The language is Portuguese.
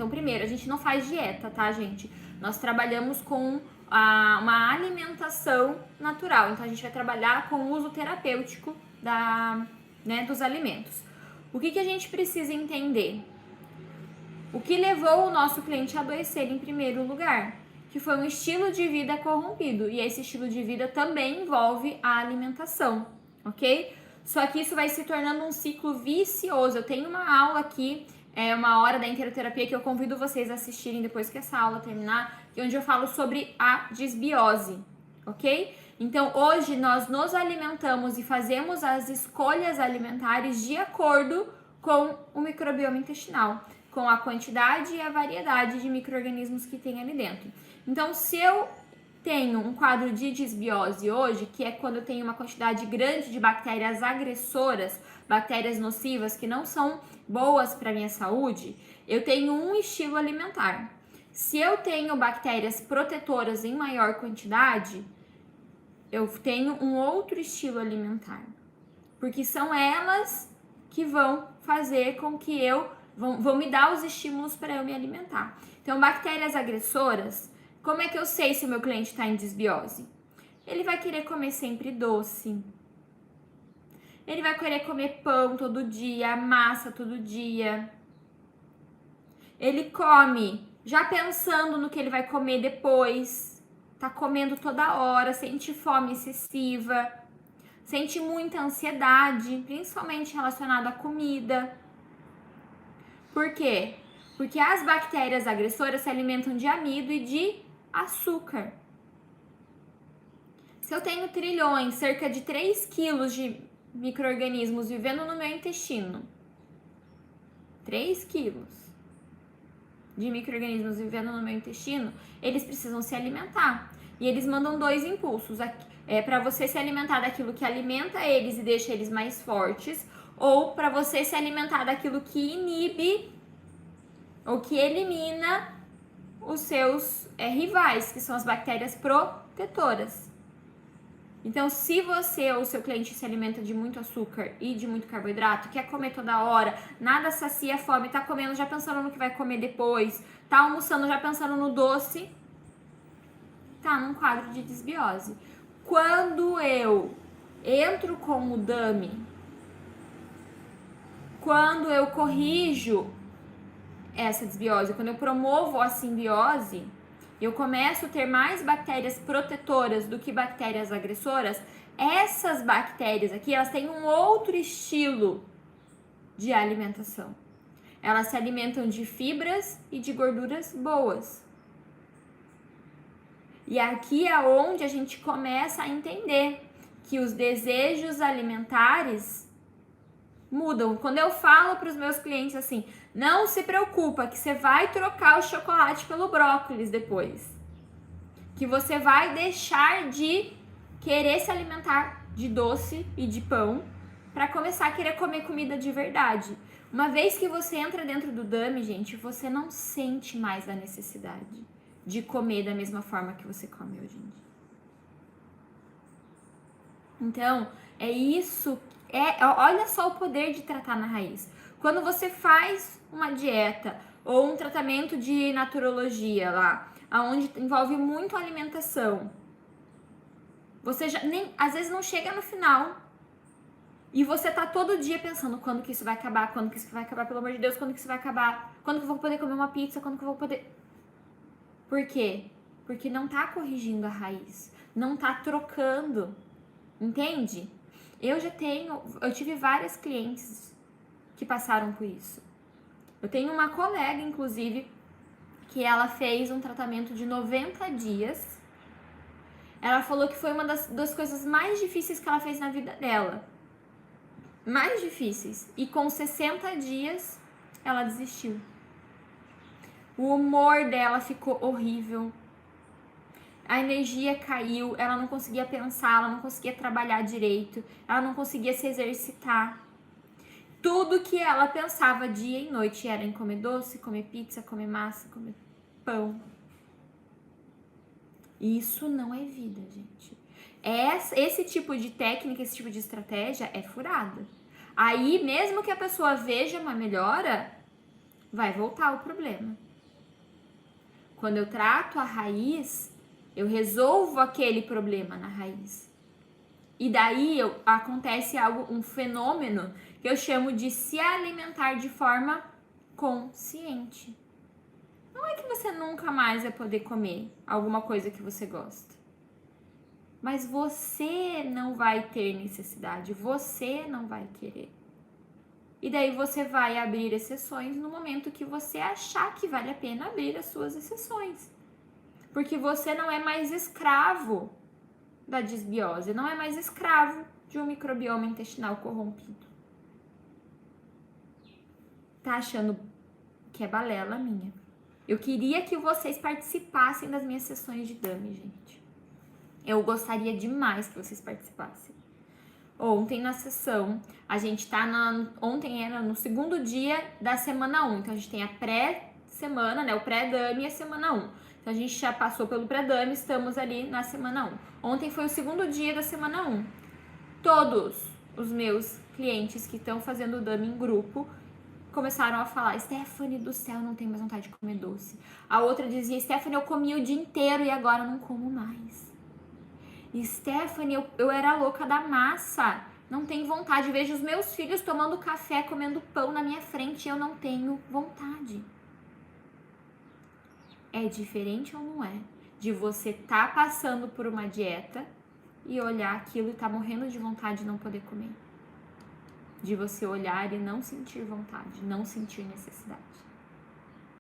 Então, primeiro, a gente não faz dieta, tá, gente? Nós trabalhamos com uma alimentação natural. Então, a gente vai trabalhar com o uso terapêutico dos alimentos. O que a gente precisa entender? O que levou o nosso cliente a adoecer em primeiro lugar? Que foi um estilo de vida corrompido. E esse estilo de vida também envolve a alimentação, ok? Só que isso vai se tornando um ciclo vicioso. Eu tenho uma aula aqui, uma hora da interoterapia, que eu convido vocês a assistirem depois que essa aula terminar, onde eu falo sobre a disbiose, ok? Então, hoje nós nos alimentamos e fazemos as escolhas alimentares de acordo com o microbioma intestinal, com a quantidade e a variedade de micro-organismos que tem ali dentro. Então, se eu tenho um quadro de disbiose hoje, que é quando eu tenho uma quantidade grande de bactérias agressoras, bactérias nocivas que não são boas para a minha saúde, eu tenho um estilo alimentar. Se eu tenho bactérias protetoras em maior quantidade, eu tenho um outro estilo alimentar. Porque são elas que vão fazer com que vão me dar os estímulos para eu me alimentar. Então, bactérias agressoras, como é que eu sei se o meu cliente está em disbiose? Ele vai querer comer sempre doce. Ele vai querer comer pão todo dia, massa todo dia. Ele come já pensando no que ele vai comer depois. Tá comendo toda hora, sente fome excessiva. Sente muita ansiedade, principalmente relacionada à comida. Por quê? Porque as bactérias agressoras se alimentam de amido e de açúcar. Se eu tenho trilhões, cerca de 3 quilos de micro-organismos vivendo no meu intestino, 3 quilos de micro-organismos vivendo no meu intestino, eles precisam se alimentar. E eles mandam 2 impulsos. Para você se alimentar daquilo que alimenta eles e deixa eles mais fortes, ou para você se alimentar daquilo que inibe ou que elimina os seus rivais, que são as bactérias protetoras. Então, se você ou o seu cliente se alimenta de muito açúcar e de muito carboidrato, quer comer toda hora, nada sacia a fome, tá comendo já pensando no que vai comer depois, tá almoçando já pensando no doce, tá num quadro de disbiose. Quando eu entro com o dummy, quando eu corrijo essa disbiose, quando eu promovo a simbiose, eu começo a ter mais bactérias protetoras do que bactérias agressoras. Essas bactérias aqui, elas têm um outro estilo de alimentação. Elas se alimentam de fibras e de gorduras boas. E aqui é onde a gente começa a entender que os desejos alimentares mudam. Quando eu falo para os meus clientes assim, não se preocupa que você vai trocar o chocolate pelo brócolis depois. Que você vai deixar de querer se alimentar de doce e de pão para começar a querer comer comida de verdade. Uma vez que você entra dentro do dummy, gente, você não sente mais a necessidade de comer da mesma forma que você come hoje em dia. Então, é isso. Olha só o poder de tratar na raiz. Quando você faz uma dieta ou um tratamento de naturologia lá, onde envolve muito alimentação, você já às vezes não chega no final e você tá todo dia pensando quando que isso vai acabar, quando que isso vai acabar, pelo amor de Deus, quando que isso vai acabar, quando que eu vou poder comer uma pizza, quando que eu vou poder... Por quê? Porque não tá corrigindo a raiz, não tá trocando, entende? Eu tive várias clientes que passaram por isso. Eu tenho uma colega, inclusive, que ela fez um tratamento de 90 dias. Ela falou que foi uma das coisas mais difíceis que ela fez na vida dela. Mais difíceis. E com 60 dias, ela desistiu. O humor dela ficou horrível. A energia caiu, ela não conseguia pensar, ela não conseguia trabalhar direito, ela não conseguia se exercitar. Tudo que ela pensava dia e noite era em comer doce, comer pizza, comer massa, comer pão. Isso não é vida, gente. Esse tipo de técnica, esse tipo de estratégia é furada. Aí, mesmo que a pessoa veja uma melhora, vai voltar o problema. Quando eu trato a raiz, eu resolvo aquele problema na raiz. E daí acontece algo, um fenômeno que eu chamo de se alimentar de forma consciente. Não é que você nunca mais vai poder comer alguma coisa que você gosta. Mas você não vai ter necessidade, você não vai querer. E daí você vai abrir exceções no momento que você achar que vale a pena abrir as suas exceções. Porque você não é mais escravo da disbiose, não é mais escravo de um microbioma intestinal corrompido. Tá achando que é balela minha? Eu queria que vocês participassem das minhas sessões de dummy, gente. Eu gostaria demais que vocês participassem. Ontem na sessão, a gente tá ontem era no segundo dia da semana 1. Então a gente tem a pré-semana, né? O pré-dummy e a semana 1. Então a gente já passou pelo pré-dummy, estamos ali na semana 1. Ontem foi o segundo dia da semana 1. Todos os meus clientes que estão fazendo o dummy em grupo começaram a falar: Stephanie do céu, não tenho mais vontade de comer doce. A outra dizia: Stephanie, eu comi o dia inteiro e agora não como mais. E Stephanie, eu era louca da massa, não tenho vontade. Vejo os meus filhos tomando café, comendo pão na minha frente e eu não tenho vontade. É diferente ou não é? De você tá passando por uma dieta e olhar aquilo e tá morrendo de vontade de não poder comer. De você olhar e não sentir vontade, não sentir necessidade.